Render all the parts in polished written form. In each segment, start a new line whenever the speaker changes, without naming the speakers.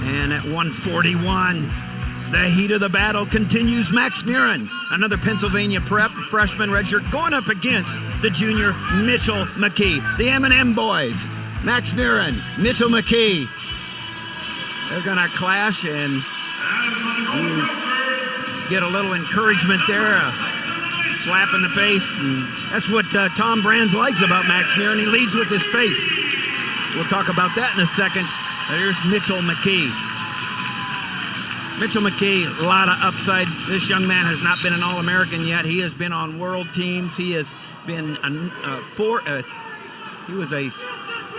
And at 141, the heat of the battle continues. Max Murin, another Pennsylvania prep freshman redshirt, going up against the junior Mitchell McKee. The M&M boys, Max Murin, Mitchell McKee. They're going to clash, and you get a little encouragement there, a slap in the face. And that's what Tom Brands likes about Max Murin. He leads with his face. We'll talk about that in a second. There's Mitchell McKee. Mitchell McKee, a lot of upside. This young man has not been an All-American yet. He has been on world teams. He has been he was a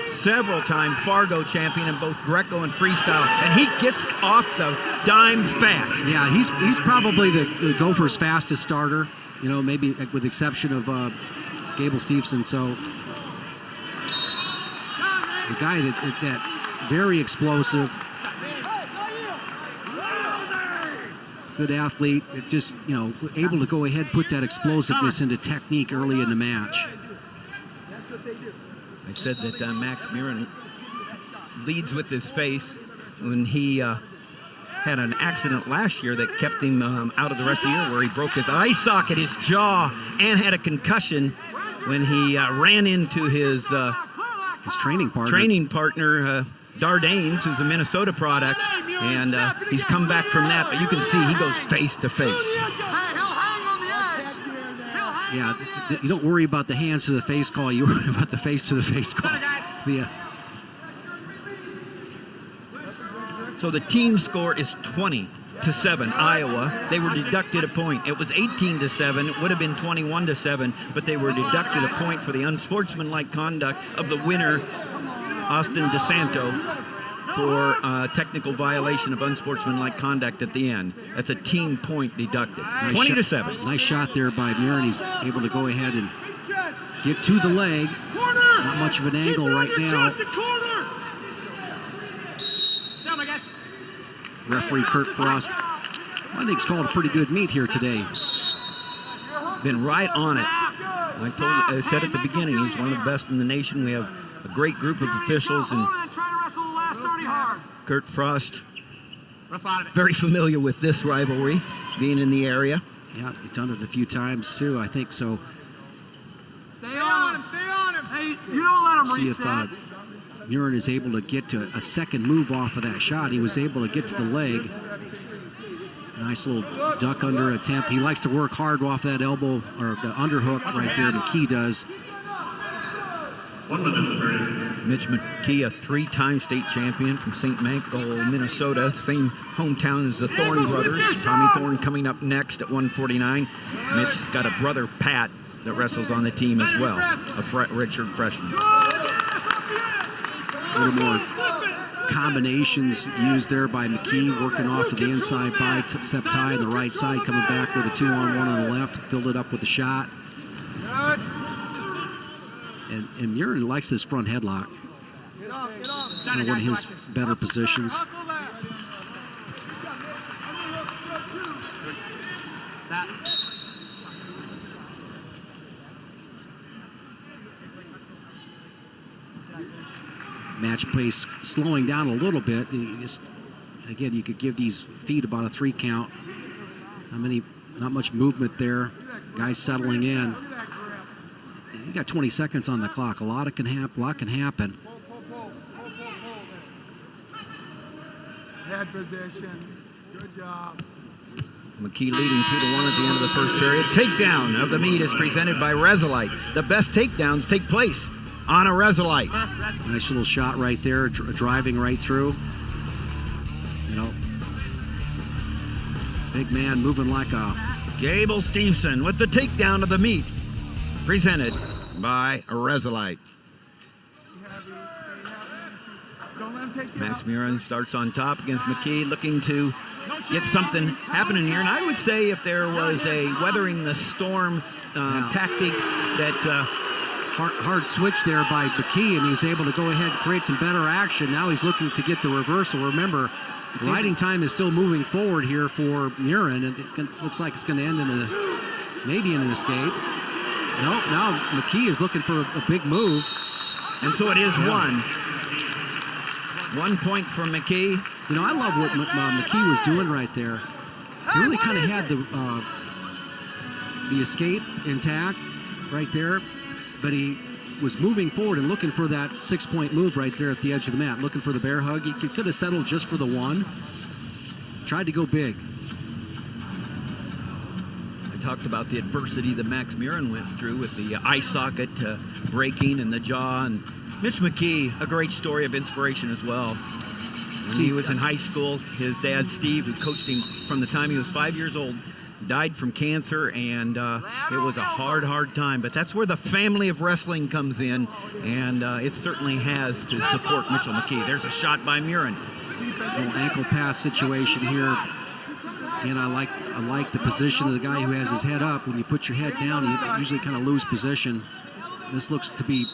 several-time Fargo champion in both Greco and freestyle, and he gets off the dime fast.
Yeah, he's probably the Gophers' fastest starter. You know, maybe with the exception of Gable Stevenson. So the guy that very explosive. Good athlete, just, you know, able to go ahead, put that explosiveness into technique early in the match.
I said that Max Murin leads with his face. When he had an accident last year that kept him out of the rest of the year, where he broke his eye socket, his jaw, and had a concussion when he ran into his
training partner,
Dardanes, who's a Minnesota product, and he's come back from that, but you can see he goes face to face.
Yeah, you don't worry about the hands to the face call, you worry about the face to the face call. Yeah.
So the team score is 20-7, Iowa. They were deducted a point. It was 18-7. It would have been 21-7, but they were deducted a point for the unsportsmanlike conduct of the winner, Austin DeSanto, for technical violation of unsportsmanlike conduct at the end. That's a team point deducted. 20-7.
Nice shot there by Murin. He's able to go ahead and get to the leg. Not much of an angle right now. Referee Kurt Frost, I think, he's called a pretty good meet here today.
Been right on it. I said at the beginning, he's one of the best in the nation. We have a great group of officials, and Kurt Frost, very familiar with this rivalry, being in the area.
Yeah, he's done it a few times too, I think so.
Stay on him, stay on him. Hey, you don't let him
see if Murin is able to get to a second move off of that shot. He was able to get to the leg. Nice little duck under attempt. He likes to work hard off that elbow, or the underhook right there. McKee does.
1 minute 30.
Mitch McKee, a 3-time state champion from St. Michael, Minnesota. Same hometown as the Thorne brothers. Tommy Thorne coming up next at 149. Mitch's got a brother, Pat, that wrestles on the team as well, a redshirt freshman.
A little more combinations used there by McKee, working off of the inside bicep tie on the right side, coming back with a 2-on-1 on the left, filled it up with a shot. And Murin likes this front headlock. It's kind of one of his better positions. Match pace slowing down a little bit. Again, you could give these feet about a 3 count. Not much movement there. Guys settling in. You got 20 seconds on the clock. A lot can happen.
Head position. Good job.
McKee leading 2-1 at the end of the first period. Takedown of the meet is presented by Resolite. The best takedowns take place on a Resolite.
Nice little shot right there, driving right through. You know, big man moving like a...
Gable Stevenson with the takedown of the meet, presented by Resolite. Max Murin starts on top against McKee, looking to get something happening here. And I would say if there was a weathering the storm tactic that...
Hard switch there by McKee, and he was able to go ahead and create some better action. Now he's looking to get the reversal. Remember, riding time is still moving forward here for Murin, and it looks like it's going to end in maybe in an escape. Nope, now McKee is looking for a big move.
And so it is 1 point for McKee.
You know, I love what McKee was doing right there. He really kind of had the escape intact right there, but he was moving forward and looking for that 6-point move right there at the edge of the mat, looking for the bear hug. He could have settled just for the one. Tried to go big.
I talked about the adversity that Max Murin went through with the eye socket breaking and the jaw. And Mitch McKee, a great story of inspiration as well. When he was in high school, his dad, Steve, who coached him from the time he was 5 years old, died from cancer, and it was a hard time. But that's where the family of wrestling comes in, and it certainly has to support Mitchell McKee. There's a shot by Murin.
Little ankle pass situation here. Again, I like the position of the guy who has his head up. When you put your head down, you usually kind of lose position. This looks to be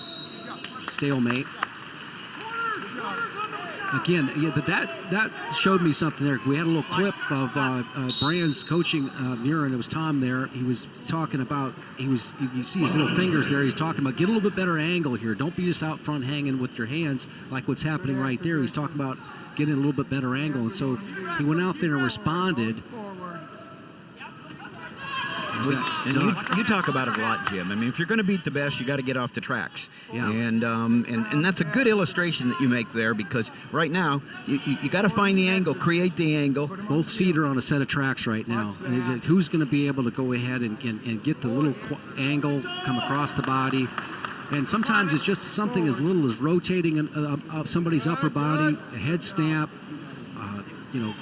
stalemate. Again, yeah, but that showed me something there. We had a little clip of Brand's coaching Murin. It was Tom there. He was talking about, you see his little fingers there. He's talking about, get a little bit better angle here. Don't be just out front hanging with your hands like what's happening right there. He's talking about getting a little bit better angle. And so he went out there and responded.
And you talk about it a lot, Jim. I mean, if you're going to beat the best, you got to get off the tracks.
Yeah.
And that's a good illustration that you make there, because right now you got to find the angle, create the angle.
Both feet are on a set of tracks right now. And who's going to be able to go ahead and get the little angle, come across the body? And sometimes it's just something as little as rotating somebody's upper body, a head stamp,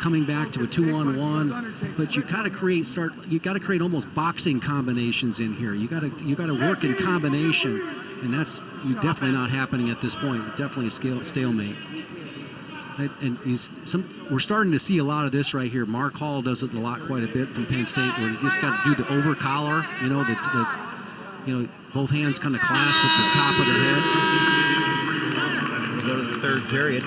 coming back to a 2-on-1, but you got to create almost boxing combinations in here. You got to work in combination, and that's definitely not happening at this point. Definitely a stalemate. And we're starting to see a lot of this right here. Mark Hall does it quite a bit from Penn State, where you just got to do the over collar. Both hands kind of clasp at the top of the head.
We'll go to the third period.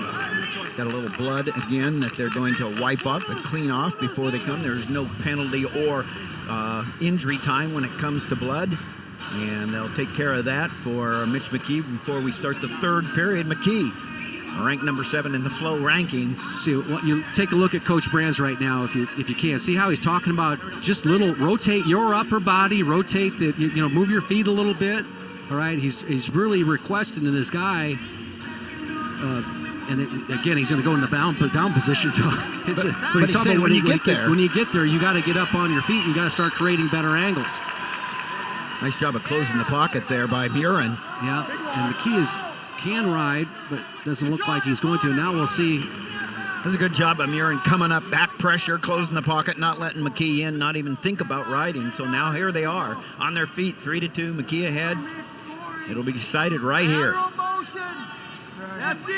Got a little blood again that they're going to wipe off and clean off before they come. There's no penalty or injury time when it comes to blood. And they'll take care of that for Mitch McKee before we start the third period. McKee, ranked number 7 in the Flow rankings.
See, you take a look at Coach Brands right now, if you can. See how he's talking about just rotate your upper body, rotate move your feet a little bit. All right, he's really requesting in this guy. And again, he's going to go in the down position. So but he's talking about when you get there, you got to get up on your feet. You got to start creating better angles.
Nice job of closing the pocket there by Murin.
Yeah, and McKee can ride, but doesn't look like he's going to. Now we'll see.
That's a good job by Murin coming up, back pressure, closing the pocket, not letting McKee in, not even think about riding. So now here they are on their feet, 3-2. McKee ahead. It'll be decided right here.
That's it.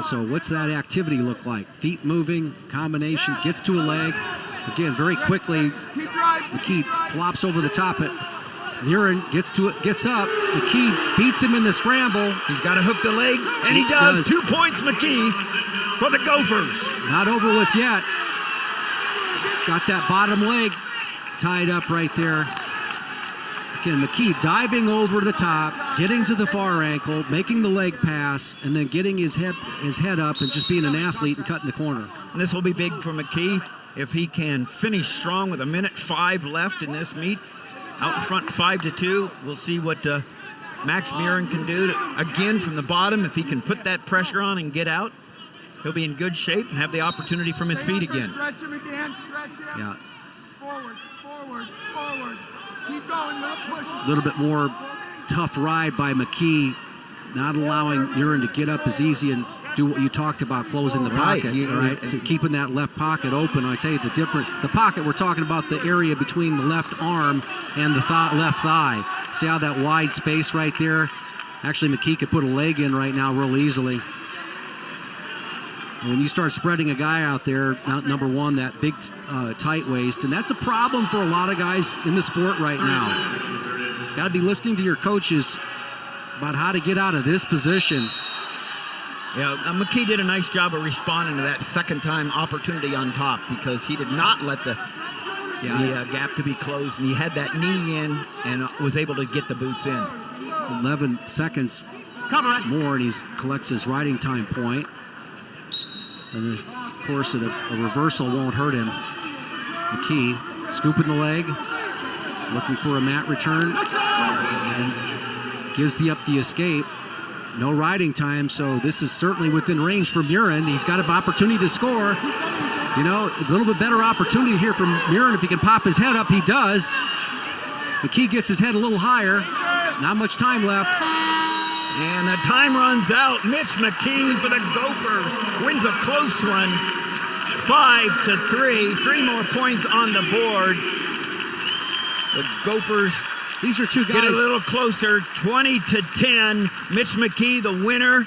So what's that activity look like? Feet moving, combination, gets to a leg. Again, very quickly, McKee flops over the top. Murin gets up. McKee beats him in the scramble.
He's got to hook the leg, and he does. 2 points, McKee, for the Gophers.
Not over with yet. He's got that bottom leg tied up right there. Again, McKee diving over the top, getting to the far ankle, making the leg pass, and then getting his head up and just being an athlete and cutting the corner.
And this will be big for McKee if he can finish strong with 1:05 left in this meet. Out in front, 5-2. We'll see what Max Murin can do again from the bottom. If he can put that pressure on and get out, he'll be in good shape and have the opportunity from his feet again.
Stretch him again. Stretch him.
Yeah.
Forward. Keep going. Push him.
A little bit more tough ride by McKee, not allowing Murin to get up as easy and do what you talked about, closing the pocket. All right, so keeping that left pocket open. I say the pocket, we're talking about the area between the left arm and the left thigh. See how that wide space right there? Actually, McKee could put a leg in right now real easily. And when you start spreading a guy out there, number one, that big tight waist, and that's a problem for a lot of guys in the sport right now. Got to be listening to your coaches about how to get out of this position.
Yeah, McKee did a nice job of responding to that second-time opportunity on top, because he did not let the gap to be closed, and he had that knee in and was able to get the boots in.
11 seconds more, and he collects his riding time point. And course, a reversal won't hurt him. McKee scooping the leg, looking for a mat return, and gives up the escape. No riding time, so this is certainly within range for Murin. He's got an opportunity to score. You know, a little bit better opportunity here from Murin. If he can pop his head up, he does. McKee gets his head a little higher. Not much time left.
And the time runs out. Mitch McKee for the Gophers wins a close one. 5-3. 3 more points on the board. The Gophers
These are two guys.
get a little closer. 20-10. Mitch McKee, the winner.